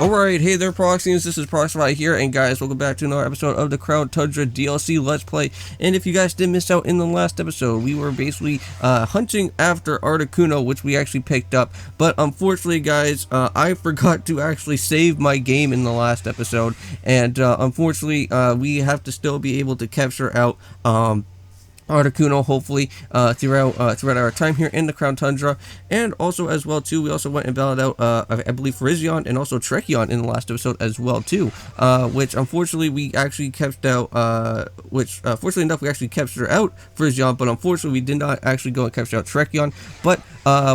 Alright, hey there Proxyians, this is Proxify here, and guys, welcome back to another episode of the Crown Tundra DLC Let's Play. And if you guys did miss out in the last episode, we were basically hunting after Articuno, which we actually picked up. But unfortunately, guys, I forgot to actually save my game in the last episode, and unfortunately, we have to still be able to capture out Articuno, hopefully, throughout our time here in the Crown Tundra. And also as well too, we also went and battled out I believe Freezington and also Proxyians in the last episode as well too, which unfortunately we actually kept out, fortunately enough we actually captured out Freezington, but unfortunately we did not actually go and capture out Proxyians. But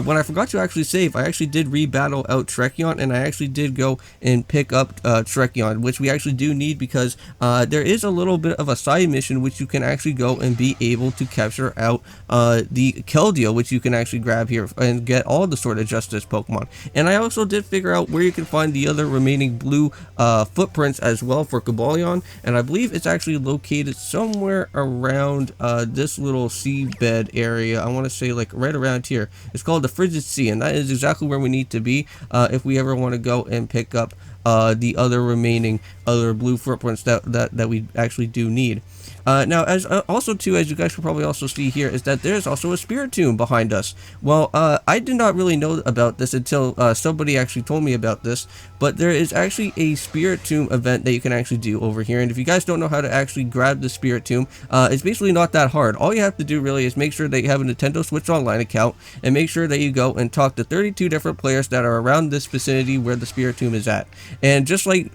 when I forgot to actually save, I actually did re-battle out Proxyians, and I actually did go and pick up Proxyians, which we actually do need because there is a little bit of a side mission which you can actually go and be able to capture out the Keldeo, which you can actually grab here and get all the Sword of Justice Pokemon. And I also did figure out where you can find the other remaining blue footprints as well for Cobalion, and I believe it's actually located somewhere around this little seabed area. I want to say like right around here. It's called the Frigid Sea, and that is exactly where we need to be if we ever want to go and pick up the other remaining blue footprints that we actually do need. Now, as also too, as you guys can probably also see here, is that there's also a Spiritomb behind us. Well, I did not really know about this until somebody actually told me about this, but there is actually a Spiritomb event that you can actually do over here. And if you guys don't know how to actually grab the Spiritomb, it's basically not that hard. All you have to do really is make sure that you have a Nintendo Switch Online account, and make sure that you go and talk to 32 different players that are around this vicinity where the Spiritomb is at. And just like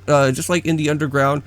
in the underground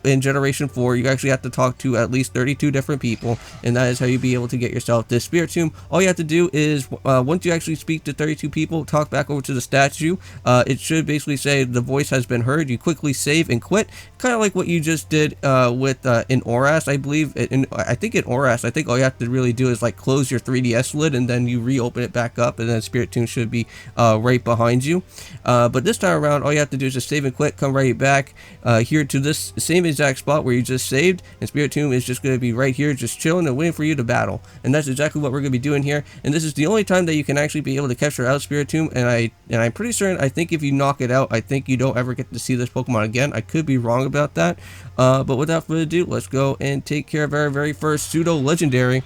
in Generation 4, you actually have to talk to at least 32 different people, and that is how you be able to get yourself this Spiritomb. All you have to do is once you actually speak to 32 people, talk back over to the statue. It should basically say the voice has been heard. You quickly save and quit, kind of like what you just did with in Oras, I believe. I think in Oras, I think all you have to really do is like close your 3DS lid and then you reopen it back up, and then Spiritomb should be right behind you. But this time around, all you have to do is just save and quit, come right back here to this same exact spot where you just saved, and Spiritomb is just going to be right here just chilling and waiting for you to battle. And that's exactly what we're going to be doing here, and this is the only time that you can actually be able to capture out Spiritomb, and I'm pretty certain, I think if you knock it out, I think you don't ever get to see this Pokemon again. I could be wrong about that, but without further ado, let's go and take care of our very first pseudo legendary.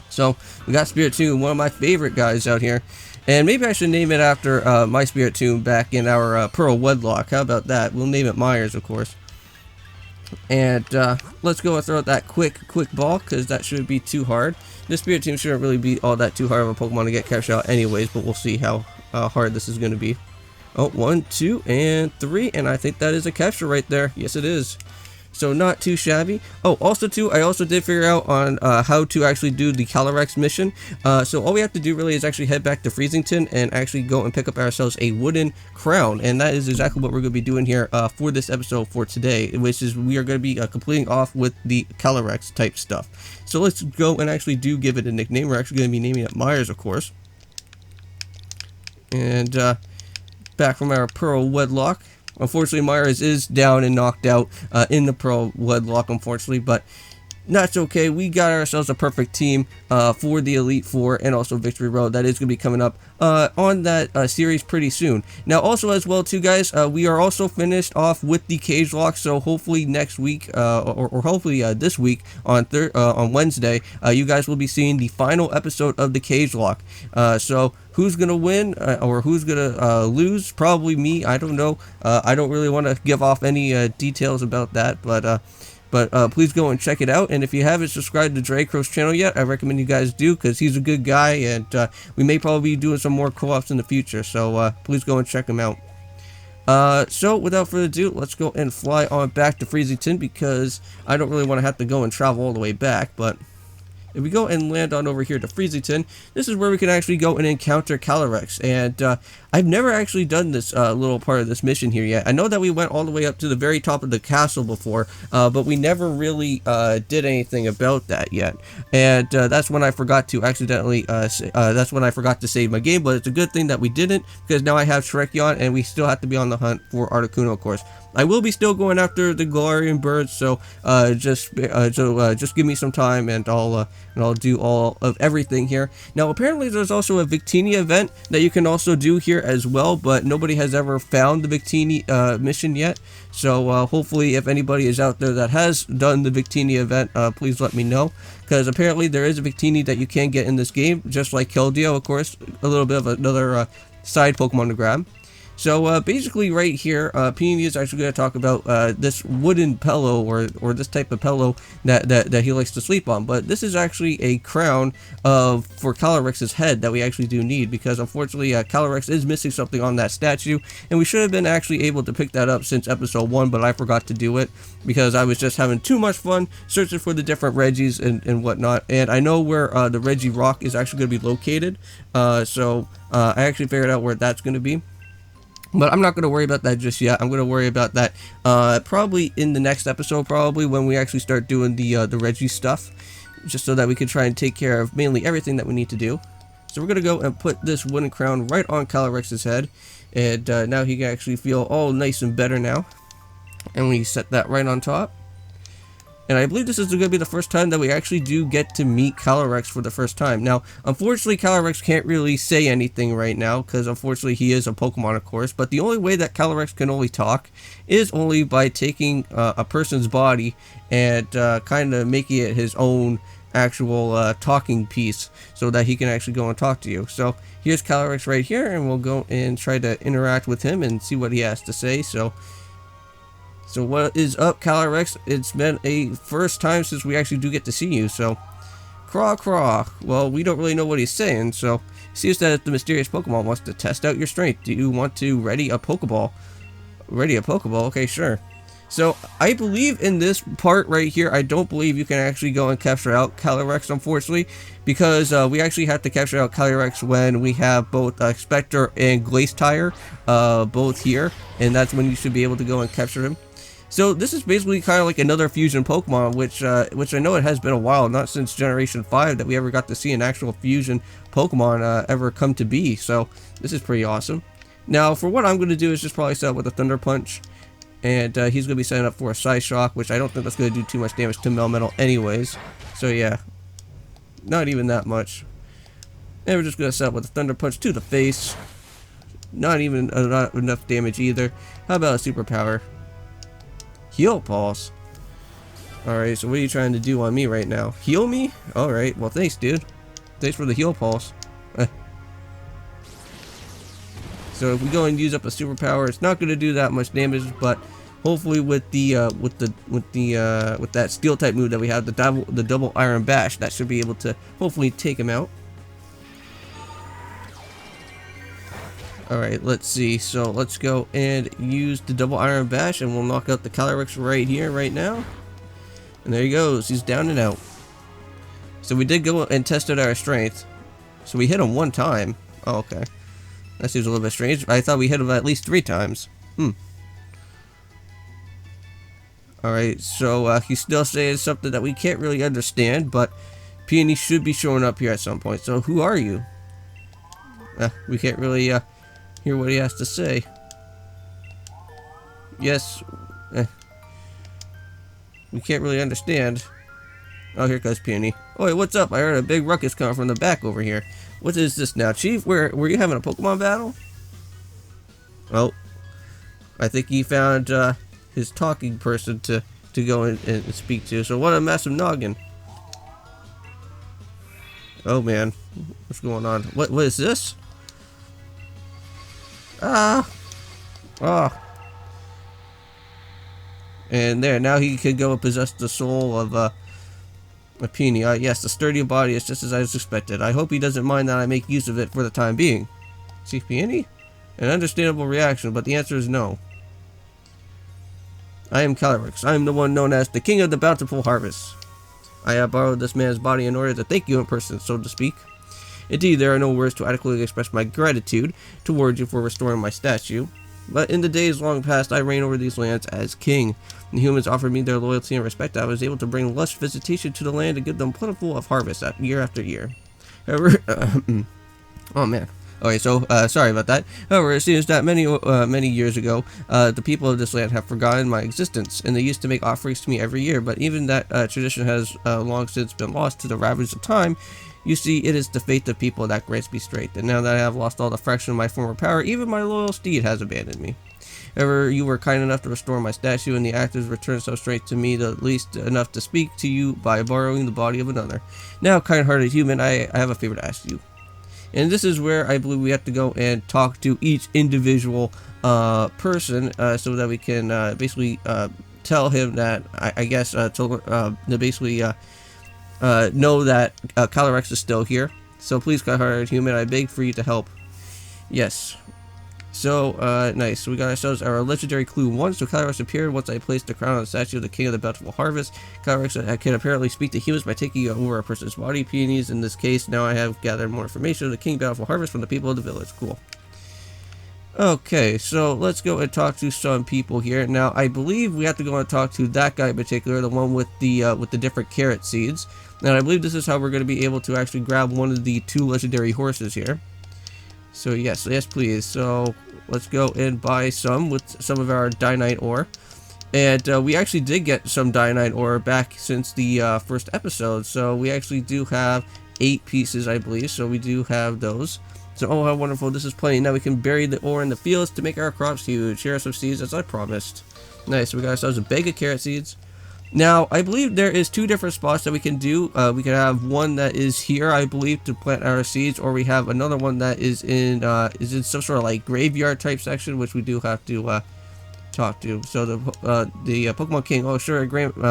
So we got Spiritomb, one of my favorite guys out here. And maybe I should name it after my Spiritomb back in our Pearl Wedlock. How about that? We'll name it Myers, of course. And let's go and throw out that quick ball, because that shouldn't be too hard. This Spiritomb shouldn't really be all that too hard of a Pokemon to get captured out anyways, but we'll see how hard this is going to be. Oh, 1, 2, and 3, and I think that is a capture right there. Yes, it is. So not too shabby. Oh, also too, I also did figure out on how to actually do the Calyrex mission. So all we have to do really is actually head back to Freezington and actually go and pick up ourselves a wooden crown, and that is exactly what we're going to be doing here for this episode for today, which is we are going to be completing off with the Calyrex type stuff. So let's go and actually do give it a nickname. We're actually going to be naming it Myers, of course. And back from our Pearl Wedlock. Unfortunately, Myers is down and knocked out in the Pearl Wedlock, unfortunately, but that's okay. We got ourselves a perfect team for the Elite Four and also Victory Road. That is going to be coming up on that series pretty soon. Now, also as well, too, guys, we are also finished off with the Cage Lock, so hopefully next week, or hopefully this week on Wednesday, you guys will be seeing the final episode of the Cage Lock. So who's gonna win or who's gonna lose? Probably me. I don't know. I don't really want to give off any details about that, but please go and check it out. And if you haven't subscribed to Dracro's channel yet, I recommend you guys do, because he's a good guy, and we may probably be doing some more co-ops in the future. So please go and check him out. So without further ado, let's go and fly on back to Freezington, because I don't really want to have to go and travel all the way back, but if we go and land on over here to Freezington, this is where we can actually go and encounter Calyrex. And I've never actually done this little part of this mission here yet. I know that we went all the way up to the very top of the castle before, but we never really did anything about that yet. And that's when I forgot to accidentally, that's when I forgot to save my game. But it's a good thing that we didn't, because now I have Proxyians, and we still have to be on the hunt for Articuno, of course. I will be still going after the Galarian birds, so just give me some time, and I'll do all of everything here. Now, apparently, there's also a Victini event that you can also do here as well, but nobody has ever found the Victini mission yet. So hopefully, if anybody is out there that has done the Victini event, please let me know, because apparently there is a Victini that you can get in this game, just like Keldeo, of course. A little bit of another side Pokemon to grab. So basically right here, Peony is actually going to talk about this wooden pillow, or this type of pillow that he likes to sleep on. But this is actually a crown for Calyrex's head that we actually do need, because unfortunately Calyrex is missing something on that statue, and we should have been actually able to pick that up since episode 1, but I forgot to do it because I was just having too much fun searching for the different Reggies and whatnot. And I know where the Reggie Rock is actually going to be located, so I actually figured out where that's going to be. But I'm not going to worry about that just yet. I'm going to worry about that probably in the next episode, probably when we actually start doing the Reggie stuff, just so that we can try and take care of mainly everything that we need to do. So we're going to go and put this wooden crown right on Calyrex's head, and now he can actually feel all nice and better now. And we set that right on top. And I believe this is going to be the first time that we actually do get to meet Calyrex for the first time. Now, unfortunately, Calyrex can't really say anything right now, because unfortunately he is a Pokemon, of course. But the only way that Calyrex can only talk is only by taking a person's body and kind of making it his own actual talking piece, so that he can actually go and talk to you. So here's Calyrex right here, and we'll go and try to interact with him and see what he has to say. So what is up, Calyrex? It's been a first time since we actually do get to see you, so... Craw, craw. Well, we don't really know what he's saying, so... It seems that if the mysterious Pokemon wants to test out your strength, do you want to ready a Pokeball? Ready a Pokeball? Okay, sure. So, I believe in this part right here, I don't believe you can actually go and capture out Calyrex, unfortunately, because we actually have to capture out Calyrex when we have both Spectre and Glacietire both here, and that's when you should be able to go and capture him. So this is basically kind of like another fusion Pokemon, which I know it has been a while, not since Generation 5 that we ever got to see an actual fusion Pokemon ever come to be. So this is pretty awesome. Now, for what I'm going to do is just probably set up with a Thunder Punch, and he's going to be setting up for a Psy Shock, which I don't think that's going to do too much damage to Melmetal anyways. So yeah, not even that much. And we're just going to set up with a Thunder Punch to the face. Not even not enough damage either. How about a Superpower? Heal Pulse. Alright, so what are you trying to do on me right now? Heal me? Alright, well thanks, dude. Thanks for the Heal Pulse. So if we go and use up a Superpower, it's not going to do that much damage, but hopefully with that Steel type move that we have, the double Iron Bash, that should be able to hopefully take him out. Alright, let's see. So let's go and use the double Iron Bash, and we'll knock out the Calyrex right here, right now. And there he goes. He's down and out. So we did go and test out our strength. So we hit him one time. Oh, okay. That seems a little bit strange. I thought we hit him at least 3 times. Alright, so he's still saying something that we can't really understand, but Peony should be showing up here at some point. So who are you? We can't really hear what he has to say. Yes. We can't really understand. Oh, here comes Peony. Oh, wait, what's up? I heard a big ruckus coming from the back over here. What is this now, Chief? Were you having a Pokemon battle? Oh, I think he found his talking person to go and speak to. So what a massive noggin. Oh man, what's going on? What is this? And there, now he could go and possess the soul of a Peony. Yes, the sturdy body is just as I was expected. I hope he doesn't mind that I make use of it for the time being. See, Peony? An understandable reaction, but the answer is no. I am Calyrex. I am the one known as the King of the Bountiful Harvest. I have borrowed this man's body in order to thank you in person, so to speak. Indeed, there are no words to adequately express my gratitude towards you for restoring my statue. But in the days long past, I reigned over these lands as king. The humans offered me their loyalty and respect. I was able to bring lush visitation to the land and give them plentiful of harvest year after year. However, oh man. Okay, so sorry about that. However, it seems that many years ago, the people of this land have forgotten my existence, and they used to make offerings to me every year. But even that tradition has long since been lost to the ravages of time. You see, it is the fate of people that grants me strength, and now that I have lost all the fraction of my former power, even my loyal steed has abandoned me. However, you were kind enough to restore my statue, and the act has returned some strength to me, at least enough to speak to you by borrowing the body of another. Now, kind-hearted human, I have a favor to ask you. And this is where I believe we have to go and talk to each individual person so that we can basically tell him that, I guess, to basically know that Calyrex is still here. So please, kind-hearted human, I beg for you to help. Yes. So, nice. So we got ourselves our legendary clue 1. So Calyrex appeared once I placed the crown on the statue of the king of the bountiful harvest. Calyrex can apparently speak to humans by taking over a person's body. Peonies in this case. Now I have gathered more information of the king bountiful harvest from the people of the village. Cool. Okay, so let's go and talk to some people here. Now, I believe we have to go and talk to that guy in particular, the one with the different carrot seeds. And I believe this is how we're going to be able to actually grab one of the 2 legendary horses here. So yes please. So let's go and buy some with some of our Dynite ore. And we actually did get some Dynite ore back since the first episode. So we actually do have 8 pieces, I believe. So we do have those. So oh, how wonderful, this is plenty. Now we can bury the ore in the fields to make our crops huge. Here are some seeds as I promised. Nice, so we got ourselves a bag of carrot seeds. Now, I believe there is 2 different spots that we can do. We can have one that is here, I believe, to plant our seeds, or we have another one that is in some sort of like graveyard type section, which we do have to talk to. So the Pokemon King. Oh, sure,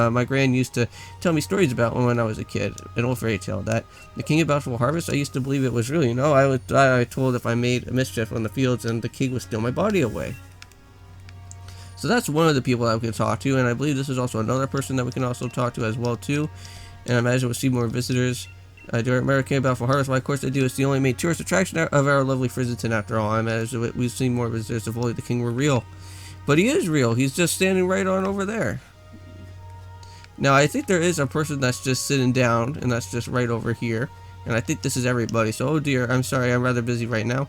my gran used to tell me stories about when I was a kid. An old fairy tale. That the King of Bountiful Harvest. I used to believe it was real. You know, I told if I made a mischief on the fields, and the king would steal my body away. So that's one of the people that we can talk to, and I believe this is also another person that we can also talk to as well too. And I imagine we'll see more visitors. During American Bountiful Harvest, why of course they do. It's the only main tourist attraction of our lovely Freezington after all. I imagine we've seen more visitors if only the king were real. But he is real. He's just standing right on over there. Now I think there is a person that's just sitting down, and that's just right over here. And I think this is everybody. So oh dear, I'm sorry, I'm rather busy right now.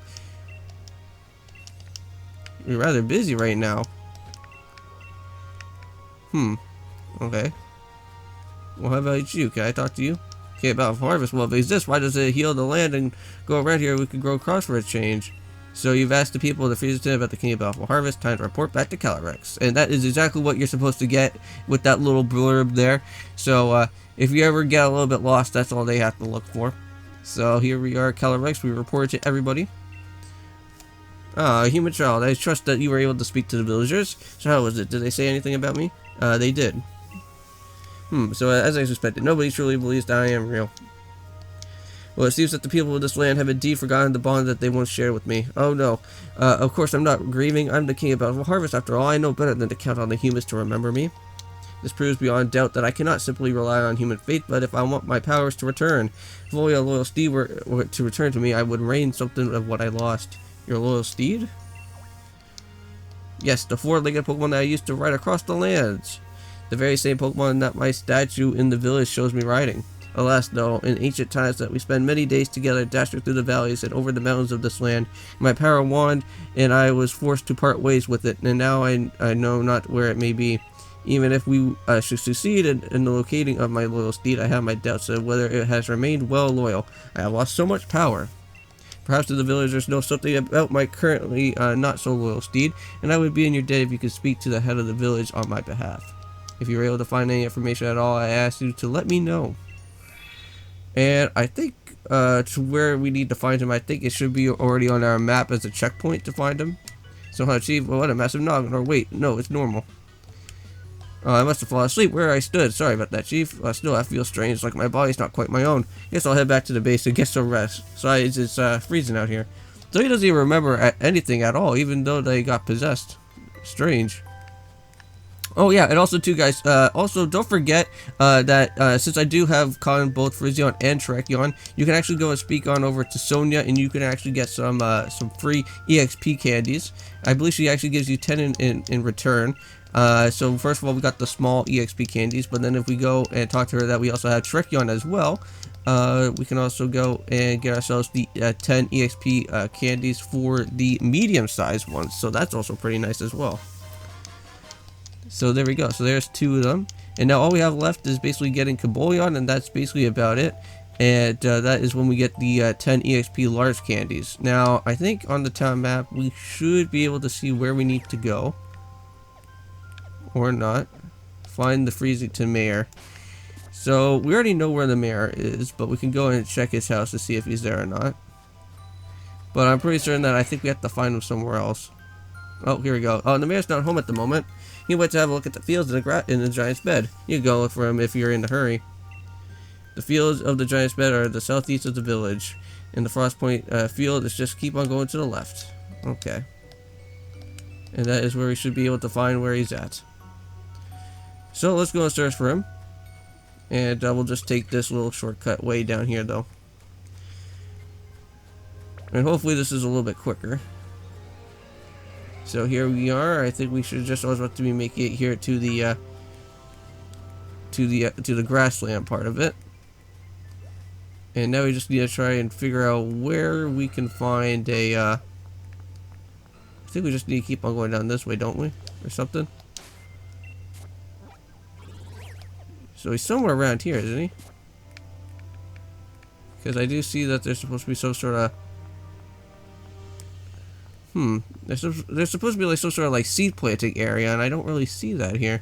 You're rather busy right now. Okay. Well, how about you? Can I talk to you? Okay, about harvest. Well, if it exists, why does it heal the land and go around here? We could grow crops for a change. So you've asked the people of the Freezington about the King of Bountiful Harvest. Time to report back to Calyrex. And that is exactly what you're supposed to get with that little blurb there. So if you ever get a little bit lost, that's all they have to look for. So here we are, Calyrex. We report to everybody. Human child. I trust that you were able to speak to the villagers. So how was it? Did they say anything about me? They did. So as I suspected, nobody truly believes that I am real. Well, it seems that the people of this land have indeed forgotten the bond that they once shared with me. Oh no. Of course I'm not grieving. I'm the King of Bountiful Harvest. After all, I know better than to count on the humans to remember me. This proves beyond doubt that I cannot simply rely on human fate, but if I want my powers to return, if only a loyal steed were to return to me, I would regain something of what I lost. Your loyal steed? Yes, the 4-legged Pokemon that I used to ride across the lands. The very same Pokemon that my statue in the village shows me riding. Alas, though, in ancient times that we spent many days together dashing through the valleys and over the mountains of this land, my power waned, and I was forced to part ways with it, and now I know not where it may be. Even if we should succeed in the locating of my loyal steed, I have my doubts of whether it has remained well loyal. I have lost so much power. Perhaps the villagers know something about my currently not so loyal steed, and I would be in your debt if you could speak to the head of the village on my behalf. If you were able to find any information at all, I ask you to let me know. And I think to where we need to find him, I think it should be already on our map as a checkpoint to find him. So how chief, well, what a massive noggin, or wait, no, it's normal. I must have fallen asleep where I stood. Sorry about that, Chief. Still, I feel strange, like my body's not quite my own. Guess I'll head back to the base and get some rest. Besides, it's freezing out here. So he doesn't even remember anything at all, even though they got possessed. Strange. Oh yeah, and also too, guys. Also, don't forget that since I do have caught both Freezington and Tracheon, you can actually go and speak on over to Sonia, and you can actually get some free EXP candies. I believe she actually gives you 10 in return. So first of all, we got the small EXP candies, but then if we go and talk to her, that we also have Tracheon as well. We can also go and get ourselves the 10 EXP candies for the medium-sized ones. So that's also pretty nice as well. So there we go. So there's 2 of them. And now all we have left is basically getting Calyrex, and that's basically about it. And that is when we get the 10 EXP large candies. Now, I think on the town map, we should be able to see where we need to go. Or not. Find the Freezington mayor. So, we already know where the mayor is, but we can go and check his house to see if he's there or not. But I'm pretty certain that I think we have to find him somewhere else. Oh, here we go. Oh, the mayor's not home at the moment. He went to have a look at the fields in the giant's bed. You can go look for him if you're in a hurry. The fields of the giant's bed are the southeast of the village. And the Frost Point field is just keep on going to the left. Okay. And that is where we should be able to find where he's at. So let's go and search for him. And we'll just take this little shortcut way down here though. And hopefully this is a little bit quicker. So here we are. I think we should just always want to be making it here to the grassland part of it. And now we just need to try and figure out where we can find a I think we just need to keep on going down this way, don't we? Or something. So he's somewhere around here, isn't he? Because I do see that there's supposed to be some sort of there's supposed to be like some sort of like seed planting area, and I don't really see that here.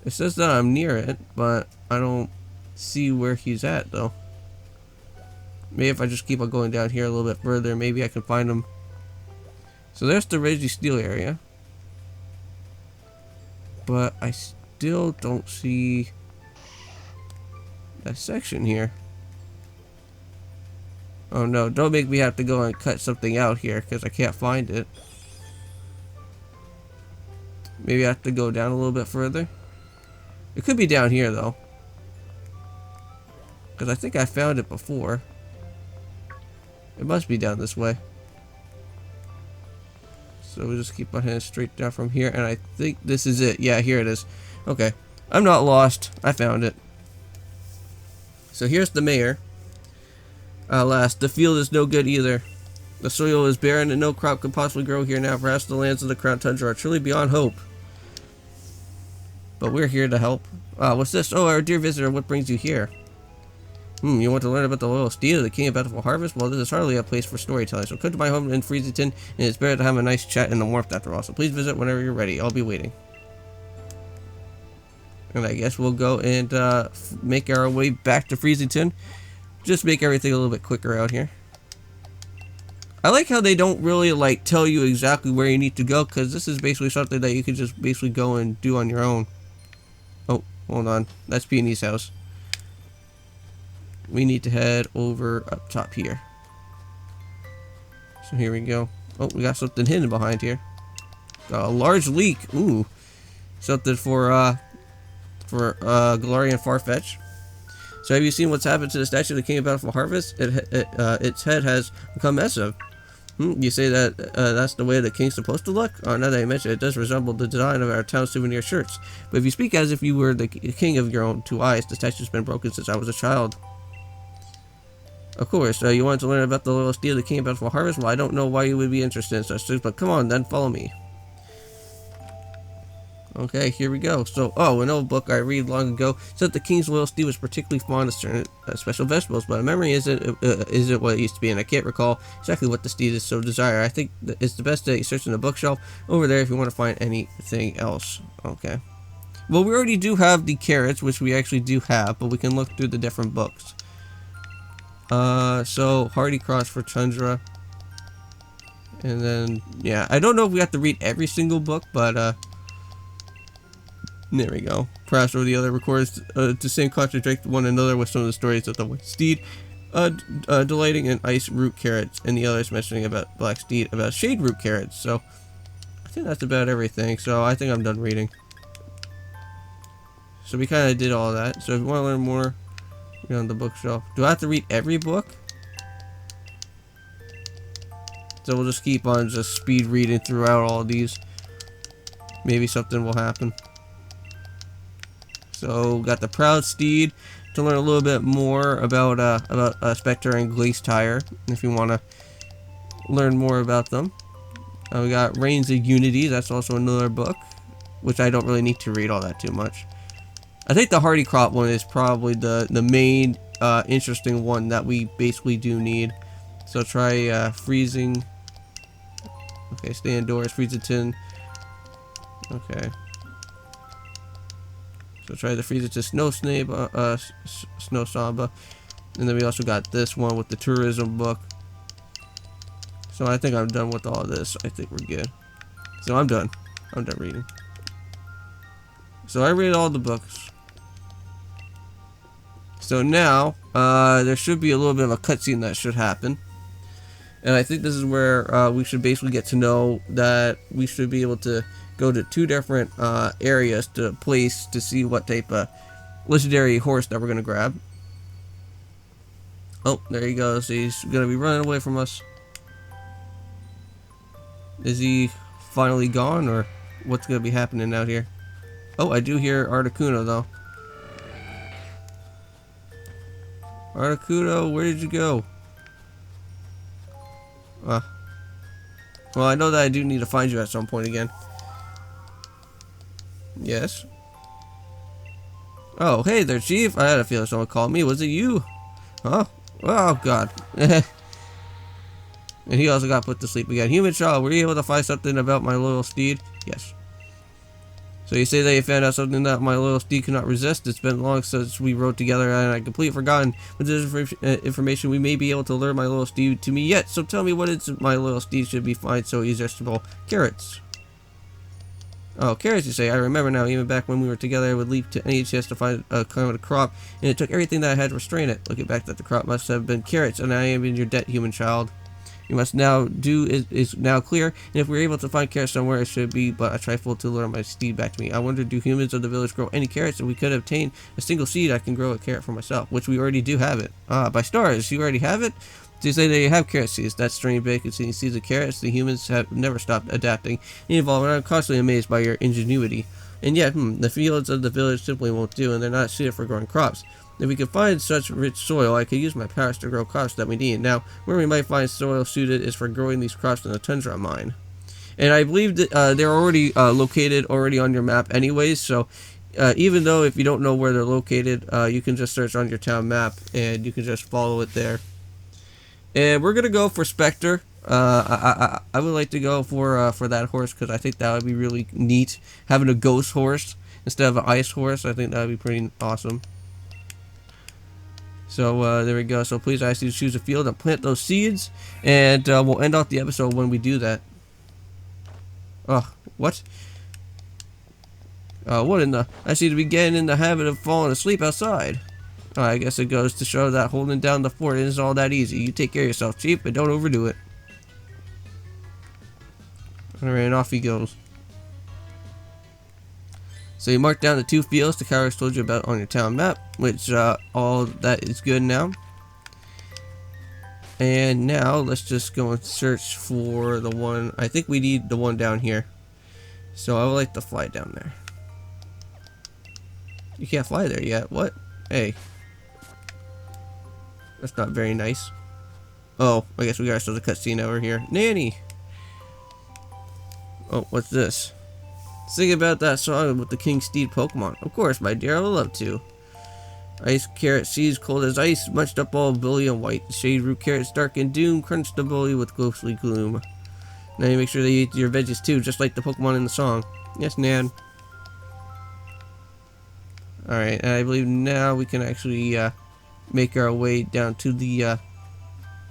It says that I'm near it, but I don't see where he's at though. Maybe if I just keep on going down here a little bit further, maybe I can find him. So there's the Reggie Steel area, but I still don't see that section here. Oh no, don't make me have to go and cut something out here because I can't find it. Maybe I have to go down a little bit further. It could be down here though, because I think I found it before. It must be down this way. So we'll just keep on heading straight down from here, and I think this is it. Yeah, here it is. Okay, I'm not lost. I found it. So here's the mayor. Alas, the field is no good either. The soil is barren and no crop can possibly grow here now. Perhaps the lands of the Crown Tundra are truly beyond hope. But we're here to help. What's this? Oh, our dear visitor, what brings you here? You want to learn about the loyal steed of the king of bountiful harvest? Well, this is hardly a place for storytelling, so come to my home in Freezington, and it's better to have a nice chat in the warmth after all. So please visit whenever you're ready. I'll be waiting. And I guess we'll go and make our way back to Freezington. Just make everything a little bit quicker out here. I like how they don't really like tell you exactly where you need to go, because this is basically something that you can just basically go and do on your own. Oh, hold on. That's Peony's house. We need to head over up top here. So here we go. Oh, we got something hidden behind here. Got a large leak. Ooh. Something for Galarian Farfetch. So have you seen what's happened to the statue of the King of Bountiful Harvest? Its head has become massive. You say that that's the way the king's supposed to look? Oh, now that I mention it, it does resemble the design of our town souvenir shirts. But if you speak as if you were the king of your own 2 eyes, the statue's been broken since I was a child. Of course, you wanted to learn about the loyal steed of the King of Bountiful Harvest? Well, I don't know why you would be interested in such things, but come on then, follow me. Okay, here we go. So, an old book I read long ago said the king's loyal steed was particularly fond of certain special vegetables, but memory isn't what it used to be, and I can't recall exactly what the steed is so desire. I think it's the best that you search in the bookshelf over there if you want to find anything else. Okay. Well, we already do have the carrots, which we actually do have, but we can look through the different books. So Hardy Cross for Tundra. And then, yeah, I don't know if we have to read every single book, but, there we go. Perhaps over the other records the same contradict one another with some of the stories of the White Steed, delighting in ice root carrots, and the others mentioning about Black Steed about shade root carrots. So, I think that's about everything. So, I think I'm done reading. So, we kind of did all that. So, if you want to learn more, read on the bookshelf. Do I have to read every book? So, we'll just keep on just speed reading throughout all these. Maybe something will happen. So, got the Proud Steed, to learn a little bit more about Spectre and Glace Tire, if you want to learn more about them. We got Reigns of Unity. That's also another book, which I don't really need to read all that too much. I think the Hardy Crop one is probably the main interesting one that we basically do need. So try freezing. Okay, stay indoors. Freezington. Okay. So try the Freezington Snow Samba. And then we also got this one with the tourism book. So I think I'm done with all this. I think we're good. So I'm done. I'm done reading. So I read all the books. So now, there should be a little bit of a cutscene that should happen. And I think this is where we should basically get to know that we should be able to go to 2 different areas to place to see what type of legendary horse that we're going to grab. Oh, there he goes. He's going to be running away from us. Is he finally gone, or what's going to be happening out here? Oh, I do hear Articuno, though. Articuno, where did you go? Well, I know that I do need to find you at some point again. Yes. Oh, hey there, Chief. I had a feeling someone called me. Was it you? Huh? Oh, God. And he also got put to sleep again. Human child, were you able to find something about my loyal steed? Yes. So you say that you found out something that my loyal steed cannot resist? It's been long since we rode together and I completely forgotten. With this information, we may be able to lure my loyal steed to me yet. So tell me what is my loyal steed should be find so irresistible. Carrots. Oh, carrots, you say. I remember now, even back when we were together, I would leap to any chance to find a climb a crop, and it took everything that I had to restrain it. Looking back, that the crop must have been carrots, and I am in your debt, human child. You must now do is now clear, and if we're able to find carrots somewhere, it should be but a trifle to lure my steed back to me. I wonder, do humans of the village grow any carrots? If we could obtain a single seed, I can grow a carrot for myself, which we already do have it. By stars, you already have it? So you say that you have carrot seeds. That's strange, bacon seeds of carrots. The humans have never stopped adapting and evolving. I'm constantly amazed by your ingenuity. And yet, the fields of the village simply won't do, and they're not suited for growing crops. If we could find such rich soil, I could use my powers to grow crops that we need. Now, where we might find soil suited is for growing these crops in the tundra mine. And I believe that they're already located on your map anyways, so even though if you don't know where they're located, you can just search on your town map, and you can just follow it there. And we're going to go for Spectre. I would like to go for that horse, because I think that would be really neat. Having a ghost horse instead of an ice horse, I think that would be pretty awesome. So there we go. So please, I ask you to choose a field and plant those seeds, and we'll end off the episode when we do that. Oh, what? What in the? I seem to be getting in the habit of falling asleep outside. I guess it goes to show that holding down the fort isn't all that easy. You take care of yourself, Chief, but don't overdo it. Alright, and off he goes. So you mark down the 2 fields the Calyrex told you about on your town map, which all that is good now. And now let's just go and search for the one. I think we need the one down here. So I would like to fly down there. You can't fly there yet. What? Hey. That's not very nice. Oh, I guess we got ourselves a cutscene over here. Nanny! Oh, what's this? Sing about that song with the King Steed Pokemon. Of course, my dear, I would love to. Ice carrot seeds cold as ice, munched up all bully and white. Shade root carrots dark and doom, crunched the bully with ghostly gloom. Now you make sure that you eat your veggies too, just like the Pokemon in the song. Yes, Nan. Alright, and I believe now we can actually make our way down to the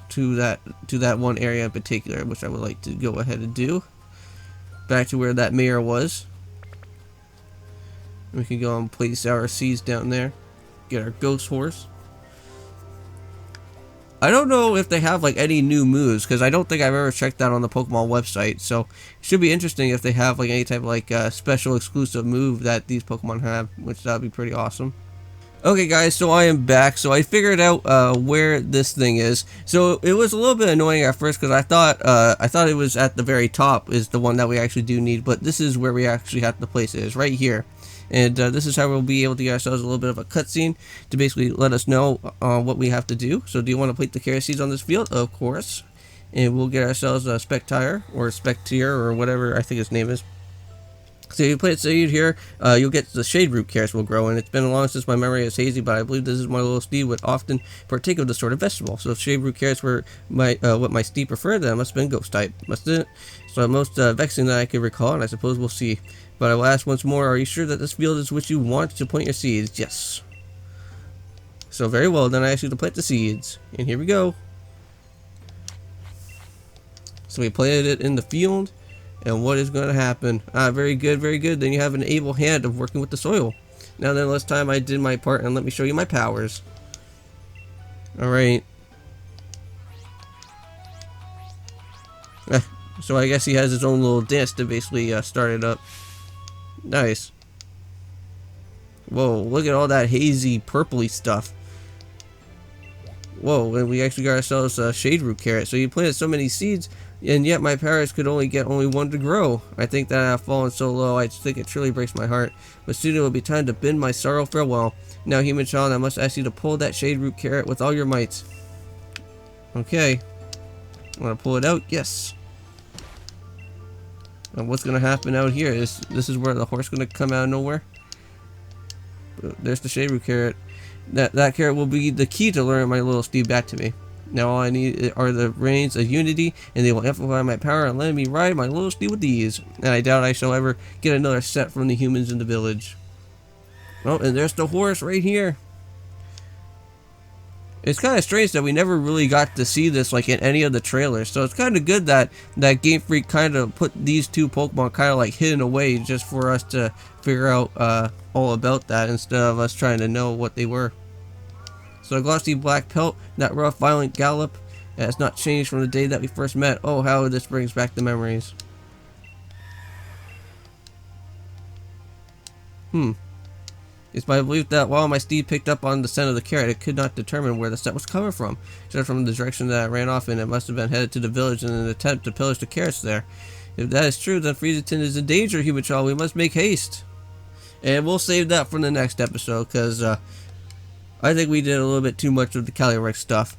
to that one area in particular, which I would like to go ahead and do. Back to where that mayor was. We can go and place our seeds down there. Get our ghost horse. I don't know if they have like any new moves, because I don't think I've ever checked that on the Pokemon website. So it should be interesting if they have like any type of like special exclusive move that these Pokemon have, which that would be pretty awesome. Okay guys, so I am back. So I figured out where this thing is. So it was a little bit annoying at first, because I thought it was at the very top is the one that we actually do need, but this is where we actually have to place it. Is right here. And this is how we'll be able to get ourselves a little bit of a cutscene to basically let us know what we have to do. So do you want to plant the carrot seeds on this field? Of course. And we'll get ourselves a Spectire or Spectier or whatever I think his name is. So you plant seed here, you'll get the shade root carrots will grow, and it's been long since my memory is hazy, but I believe this is my little steed would often partake of this sort of vegetable. So if shade root carrots were what my steed preferred, then it must have been ghost type, mustn't it? So most vexing that I could recall, and I suppose we'll see. But I will ask once more, are you sure that this field is what you want to plant your seeds? Yes. So very well, then I ask you to plant the seeds, and here we go. So we planted it in the field. And what is going to happen? Very good, very good. Then you have an able hand of working with the soil. Now then, last time I did my part, and let me show you my powers. Alright. So I guess he has his own little dance to basically start it up. Nice. Whoa, look at all that hazy, purpley stuff. Whoa, and we actually got ourselves a shade root carrot. So you planted so many seeds, and yet my parrots could only get one to grow. I think that I've fallen so low, I think it truly breaks my heart. But soon it will be time to bid my sorrow farewell. Now, human child, I must ask you to pull that shade root carrot with all your might. Okay. I'm going to pull it out. Yes. And what's going to happen out here is this is where the horse is going to come out of nowhere. There's the shade root carrot. That carrot will be the key to luring my little steed back to me. Now all I need are the reins of unity, and they will amplify my power and let me ride my little steed with ease. And I doubt I shall ever get another set from the humans in the village. Oh, and there's the horse right here. It's kind of strange that we never really got to see this like in any of the trailers. So it's kind of good that Game Freak kind of put these two Pokemon kind of like hidden away just for us to figure out all about that instead of us trying to know what they were. So a glossy black pelt, that rough violent gallop, has not changed from the day that we first met. Oh, how this brings back the memories. It's my belief that while my steed picked up on the scent of the carrot, it could not determine where the scent was coming from. Just from the direction that it ran off in, it must have been headed to the village in an attempt to pillage the carrots there. If that is true, then Freezington is in danger, human child. We must make haste. And we'll save that for the next episode, because I think we did a little bit too much of the Calyrex stuff.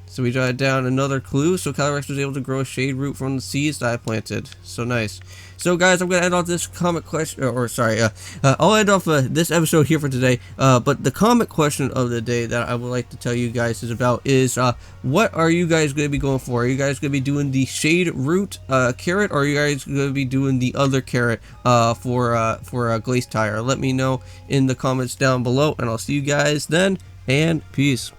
So we jotted down another clue. So Calyrex was able to grow a shade root from the seeds that I planted. So nice. So guys, I'm going to end off this comment question, I'll end off this episode here for today. But the comment question of the day that I would like to tell you guys is what are you guys going to be going for? Are you guys going to be doing the shade root carrot, or are you guys going to be doing the other carrot for Glaze Tire? Let me know in the comments down below, and I'll see you guys then, and peace.